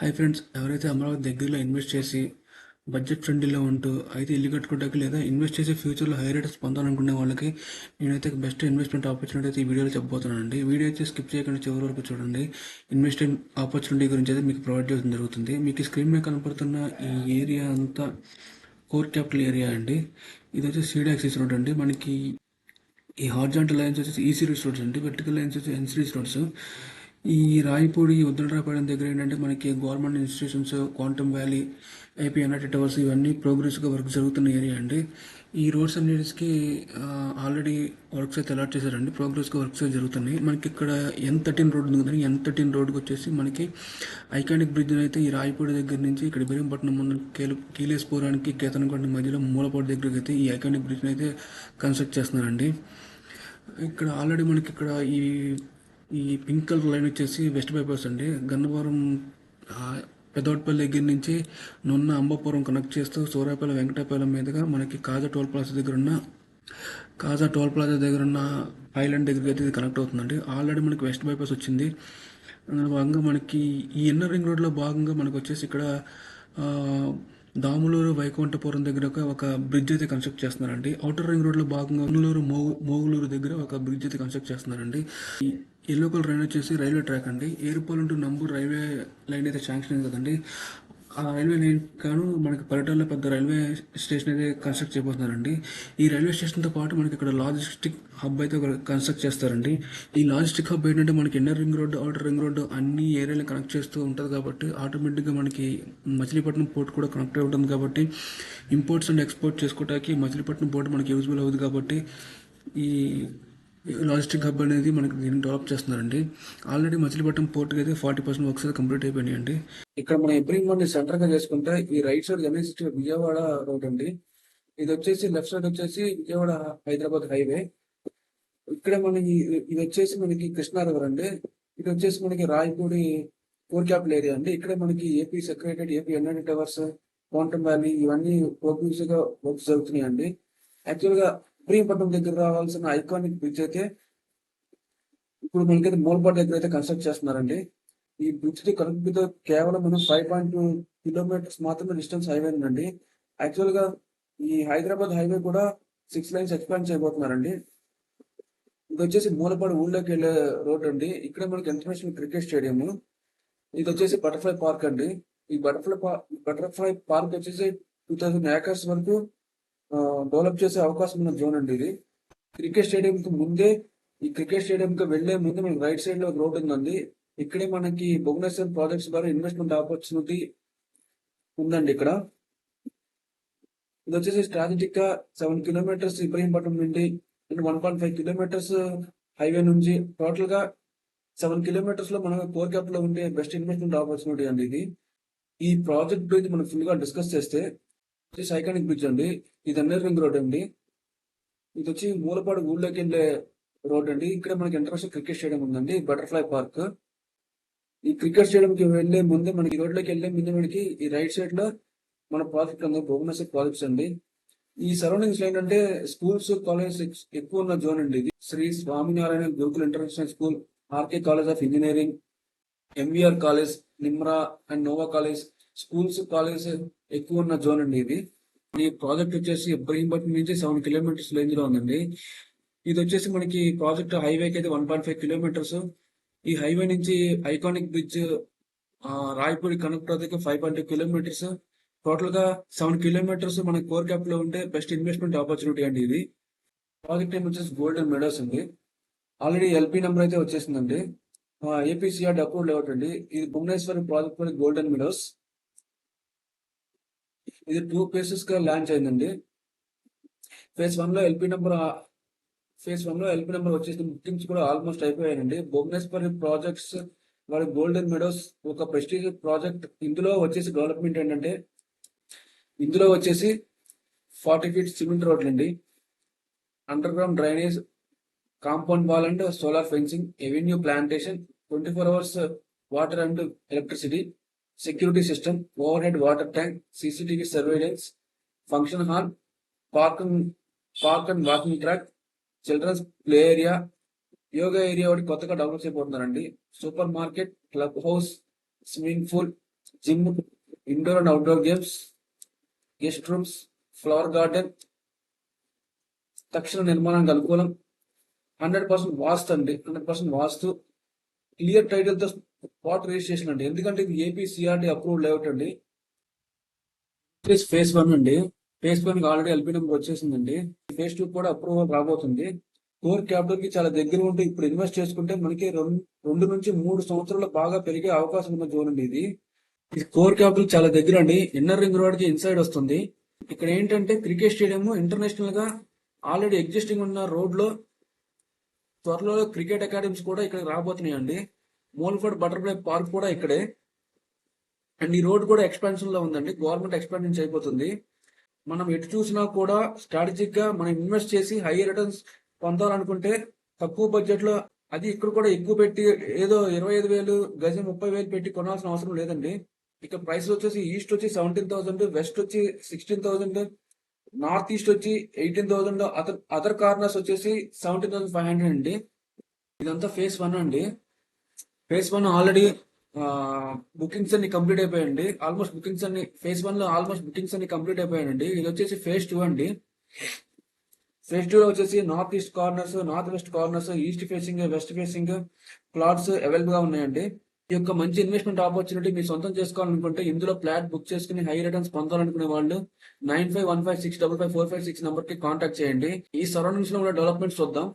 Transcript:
Hi friends, ఎవరైతే అమరావతి దగ్గరలో invest చేసి బడ్జెట్ ఫ్రెండ్లీలో ఉంటూ అయితే ఇల్లు కట్టుకోవడానికి లేదా ఇన్వెస్ట్ చేసి ఫ్యూచర్లో హై రేట్స్ పొందాలనుకునే వాళ్ళకి నేనైతే బెస్ట్ ఇన్వెస్ట్మెంట్ ఆపర్చునిటీ అయితే ఈ వీడియోలో చెప్పబోతున్నానండి. వీడియో అయితే స్కిప్ చేయకుండా చివరి వరకు చూడండి. ఇన్వెస్ట్మెంట్ ఆపర్చునిటీ గురించి అయితే మీకు ప్రొవైడ్ చేయడం జరుగుతుంది. మీకు ఈ స్క్రీన్ మీద కనపడుతున్న ఈ ఏరియా అంతా కోర్ క్యాపిటల్ ఏరియా అండి. ఇది వచ్చి సీడ్ యాక్సిస్ రోడ్ అండి. మనకి ఈ హార్జాంటల్ లైన్స్ వచ్చేసి ఈ సిరీస్ రోడ్స్ అండి, వెర్టికల్ లైన్స్ వచ్చి ఎన్ సిరీస్ రోడ్స్. ఈ రాయపూడి ఉద్దండరాపాలెం దగ్గర ఏంటంటే మనకి government institutions, quantum valley, IP United towers ఇవన్నీ ప్రోగ్రెస్గా వర్క్ జరుగుతున్న ఏరియా అండి. ఈ రోడ్స్ అన్నిటికి ఆల్రెడీ వర్క్స్ అయితే అలాట్ చేశారండి. ప్రోగ్రెస్గా వర్క్స్ అయితే జరుగుతున్నాయి. మనకి ఇక్కడ N13 రోడ్ ఉంది కదండి. N13 రోడ్కి వచ్చేసి మనకి ఐకానిక్ బ్రిడ్జ్ అయితే ఈ రాయపూడి దగ్గర నుంచి ఇక్కడ బెరింపట్నం ముందు కీలేస్పురానికి కేతనకొండ మధ్యలో మూలపాడు దగ్గరికి అయితే ఈ ఐకానిక్ బ్రిడ్జ్ని అయితే కన్స్ట్రక్ట్ చేస్తున్నారండి. ఇక్కడ ఆల్రెడీ మనకి ఇక్కడ ఈ ఈ పింక్ కలర్ లైన్ వచ్చేసి వెస్ట్ బైపాస్ అండి. గన్నవరం పెదవట్పల్లి దగ్గర నుంచి నున్న అంబాపురం కనెక్ట్ చేస్తూ సూర్యాపల్లి వెంకటాపల్లి మీదుగా మనకి కాజా టోల్ ప్లాజా దగ్గర ఉన్న ఐలాండ్ దగ్గరికి అయితే ఇది కనెక్ట్ అవుతుందండి. ఆల్రెడీ మనకి వెస్ట్ బైపాస్ వచ్చింది. అందులో భాగంగా మనకి ఈ ఇన్నర్ రింగ్ రోడ్లో భాగంగా మనకు వచ్చేసి ఇక్కడ దాములూరు వైకుంఠపురం దగ్గర ఒక బ్రిడ్జ్ అయితే కన్స్ట్రక్ట్ చేస్తున్నారండి. అవుటర్ రింగ్ రోడ్లో భాగంగా మోగులూరు దగ్గర ఒక బ్రిడ్జ్ అయితే కన్స్ట్రక్ట్ చేస్తున్నారండి. ఈ ఎల్లో కలర్ లైన్ వచ్చేసి రైల్వే ట్రాక్ అండి. Yerupalem to Namburu railway line అయితే శాంక్షన్ అయింది కదండి. ఆ రైల్వే లైన్ కాను మనకి పర్యటనలో పెద్ద రైల్వే స్టేషన్ అయితే కన్స్ట్రక్ట్ చేయబోతున్నారండి. ఈ రైల్వే స్టేషన్తో పాటు మనకి ఇక్కడ లాజిస్టిక్ హబ్ అయితే కన్స్ట్రక్ట్ చేస్తారండి. ఈ లాజిస్టిక్ హబ్ ఏంటంటే మనకి inner ring road, outer ring road అన్ని ఏరియాలను కనెక్ట్ చేస్తూ ఉంటుంది కాబట్టి ఆటోమేటిక్గా మనకి మచిలీపట్నం పోర్ట్ కూడా కనెక్ట్ అయి ఉంటుంది కాబట్టి ఇంపోర్ట్స్ అండ్ ఎక్స్పోర్ట్ చేసుకోవడానికి మచిలీపట్నం పోర్ట్ మనకి యూజ్ఫుల్ అవుతుంది కాబట్టి ఈ లాజిస్టిక్ హబ్ అనేది మనకి దీన్ని డెవలప్ చేస్తున్నారండి. ఆల్రెడీ మచిలీపట్నం పోర్ట్కి అయితే 40% వర్క్స్ అయితే కంప్లీట్ అయిపోయినాయండి. ఇక్కడ మనం ఎబ్రింగ్ సెంటర్గా చేసుకుంటే ఈ right side MS Vijayawada road అండి. ఇది వచ్చేసి లెఫ్ట్ సైడ్ వచ్చేసి విజయవాడ హైదరాబాద్ హైవే. ఇక్కడ మనకి ఇది వచ్చేసి మనకి కృష్ణా రివర్ అండి. ఇది వచ్చేసి మనకి రాయపూడి కోర్ క్యాపిటల్ ఏరియా అండి. ఇక్కడ మనకి AP secretary, AP United towers, quantum valley ఇవన్నీ ప్రోగ్రెసివ్ గా వర్క్స్ జరుగుతున్నాయి అండి. యాక్చువల్ గా ఇబ్రహీంపట్నం దగ్గర రావాల్సిన ఐకానిక్ బ్రిడ్జ్ అయితే ఇప్పుడు మనకైతే మూలపాటు దగ్గర అయితే కన్స్ట్రక్ట్ చేస్తున్నారండి. ఈ బ్రిడ్జ్ కి కలుపుతో కేవలం మనం 5.2 కిలోమీటర్స్ మాత్రమే డిస్టెన్స్ హైవే ఉందండి. యాక్చువల్ గా ఈ హైదరాబాద్ హైవే కూడా 6 లైన్స్ ఎక్స్పాండ్ చేయబోతున్నారండి. ఇది వచ్చేసి మూలపాడు ఊళ్ళోకి వెళ్ళే రోడ్ అండి. ఇక్కడ మనకి ఇంటర్నేషనల్ క్రికెట్ స్టేడియం. ఇది వచ్చేసి బటర్ఫ్లై పార్క్ అండి. ఈ బటర్ఫ్లై పార్క్ వచ్చేసి 2000 ఏకర్స్ వరకు డెవలప్ చేసే అవకాశం ఉన్న జోన్ అండి ఇది. క్రికెట్ స్టేడియం కి ముందే, ఈ క్రికెట్ స్టేడియం కి వెళ్లే ముందు మనకి రైట్ సైడ్ లో ఒక రోడ్ ఉందండి. ఇక్కడే మనకి భువనేశ్వర్ ప్రాజెక్ట్స్ ద్వారా ఇన్వెస్ట్మెంట్ ఆపర్చునిటీ ఉందండి. ఇక్కడ ఇది వచ్చేసి స్ట్రాటజిక్ గా 7 కిలోమీటర్స్ ఇబ్రహీంపట్నం నుండి 1.5 కిలోమీటర్స్ హైవే నుంచి టోటల్ గా 7 కిలోమీటర్స్ లో మన కోర్ క్యాప్ లో ఉండే బెస్ట్ ఇన్వెస్ట్మెంట్ ఆపర్చునిటీ అండి ఇది. ఈ ప్రాజెక్ట్ గురించి మనం ఫుల్ గా డిస్కస్ చేస్తే ఐకానిక్ బ్రిడ్జ్ అండి. ఇది అన్నర్ రింగ్ రోడ్ అండి. ఇది వచ్చి మూలపాడు ఊళ్ళోకి వెళ్ళే రోడ్ అండి. ఇక్కడ మనకి ఇంటర్నేషనల్ క్రికెట్ స్టేడియం ఉందండి, బటర్ఫ్లై పార్క్. ఈ క్రికెట్ స్టేడియం కి వెళ్లే ముందే మనకి రోడ్లోకి వెళ్లే ముందు మనకి ఈ రైట్ సైడ్ లో మన ప్రాజెక్ట్ ఉంది, భువనేశ్వర్ ప్రాజెక్ట్స్ అండి. ఈ సరౌండింగ్స్ ఏంటంటే స్కూల్స్, కాలేజెస్ ఎక్కువ ఉన్న జోన్ అండి ఇది. Shri Swaminarayan Gurukul international school, R K college of engineering, MVR college, Nimra and Nova college, schools, college ఎక్కువ ఉన్న జోన్ అండి ఇది. ఈ ప్రాజెక్ట్ వచ్చేసి ఇబ్రహీంపట్నం నుంచి 7 కిలోమీటర్స్ రేంజ్ లో ఉందండి. ఇది వచ్చేసి మనకి ప్రాజెక్ట్ హైవేకి అయితే 1.5 కిలోమీటర్స్. ఈ హైవే నుంచి ఐకానిక్ బ్రిడ్జ్ రాయపూడి కనెక్ట్ అవుతాయి 5.2 కిలోమీటర్స్. టోటల్ గా 7 కిలోమీటర్స్ మన కోర్ క్యాప్ లో ఉంటే బెస్ట్ ఇన్వెస్ట్మెంట్ ఆపర్చునిటీ అండి ఇది. ప్రాజెక్ట్ నేమ్ వచ్చేసి గోల్డెన్ మెడోస్ అండి. ఆల్రెడీ ఎల్పీ నెంబర్ అయితే వచ్చేసిందండి. ఏపీసీఆర్ అప్రూవ్ లేఅవుట్ అండి. ఇది భువనేశ్వర్ ప్రాజెక్ట్ గోల్డెన్ మెడోస్. ఇది 2 ఫేసెస్ గా లాంచ్ అయిందండి. ఫేజ్ 1 లో ఎల్పీ నెంబర్ వచ్చేసి బుకింగ్స్ కూడా ఆల్మోస్ట్ అయిపోయాయండి. భువనేశ్వర్ ప్రాజెక్ట్స్ వారి గోల్డెన్ మెడోస్ ఒక ప్రెస్టీజ్ ప్రాజెక్ట్. ఇందులో వచ్చేసి డెవలప్మెంట్ ఏంటంటే, ఇందులో వచ్చేసి 40 ఫీట్ సిమెంట్ రోడ్లు అండి, under ground drainage, compound wall and solar fencing, avenue plantation, 24 hours water and electricity, security system, over head water tank, CCTV surveillance, function hall, park and walking track, children's play area, yoga area ఒకటి కొత్తగా develop చేయబోతున్నారండి. Super market, club house, swimming pool, gym, indoor and outdoor games, guest rooms, flower garden, తక్షణ నిర్మాణానికి అనుకూలం, 100% వాస్తు అండి, 100% vastu, clear title తో spot registration అండి. ఎందుకంటే ఇది ఏపీ సిఆర్డి అప్రూవ్డ్ లేఅవుట్ అండి. ఫేజ్ 1 అండి. ఫేజ్ 1 ఆల్రెడీ ఎల్పీ నెంబర్ వచ్చేసిందండి. ఫేజ్ 2 కూడా అప్రూవల్ రాబోతుంది. కోర్ క్యాపిటల్ కి చాలా దగ్గర ఉంటే ఇప్పుడు ఇన్వెస్ట్ చేసుకుంటే మనకి 2 నుంచి 3 సంవత్సరాలు బాగా పెరిగే అవకాశం ఉన్న జోన్ అండి ఇది. ఇది కోర్ క్యాపిటల్ చాలా దగ్గర అండి. ఇన్నర్ రింగ్ రోడ్ కి ఇన్సైడ్ వస్తుంది. ఇక్కడ ఏంటంటే క్రికెట్ స్టేడియం ఇంటర్నేషనల్ గా ఆల్రెడీ ఎగ్జిస్టింగ్ ఉన్న రోడ్ లో త్వరలో క్రికెట్ అకాడమీస్ కూడా ఇక్కడ రాబోతున్నాయి అండి. మోల్ఫర్డ్ బటర్ఫ్లై పార్క్ కూడా ఇక్కడే. అండ్ ఈ రోడ్ కూడా ఎక్స్పాన్షన్ లో ఉందండి. గవర్నమెంట్ ఎక్స్పాన్షన్ చేయబోతుంది. మనం ఎటు చూసినా కూడా స్ట్రాటజిక్ గా మనం ఇన్వెస్ట్ చేసి హై రిటర్న్స్ పొందాలనుకుంటే తక్కువ బడ్జెట్ లో, అది ఇక్కడ కూడా ఎక్కువ పెట్టి ఏదో 25,000 గజం 30,000 పెట్టి కొనాల్సిన అవసరం లేదండి. ఇక ప్రైస్ వచ్చేసి ఈస్ట్ వచ్చి 17,000, వెస్ట్ వచ్చి 16,000, నార్త్ ఈస్ట్ వచ్చి 18,000, అదర్ కార్నర్స్ వచ్చేసి 17,500 అండి. ఇదంతా ఫేజ్ 1 అండి. ఫేజ్ 1 ఆల్రెడీ బుకింగ్స్ అన్ని కంప్లీట్ అయిపోయాయండి. ఆల్మోస్ట్ బుకింగ్స్ అన్ని ఫేజ్ 1 లో ఆల్మోస్ట్ బుకింగ్స్ అన్ని కంప్లీట్ అయిపోయాయండి. ఇది వచ్చేసి ఫేజ్ 2 అండి. ఫేజ్ 2 లో వచ్చేసి north east corners, north west corners, east facing, west facing plots available గా ఉన్నాయండి. ఈ యొక్క మంచి ఇన్వెస్ట్మెంట్ ఆపర్చునిటీ మీరు సొంతం చేసుకోవాలనుకుంటే, ఇందులో ఫ్లాట్ బుక్ చేసుకుని హై రిటర్న్స్ పొందాలనుకునే వాళ్ళు 9515655456 నంబర్ కి కాంటాక్ట్ చేయండి. ఈ సరౌండింగ్స్ లో ఉన్న డెవలప్మెంట్స్ చూద్దాం.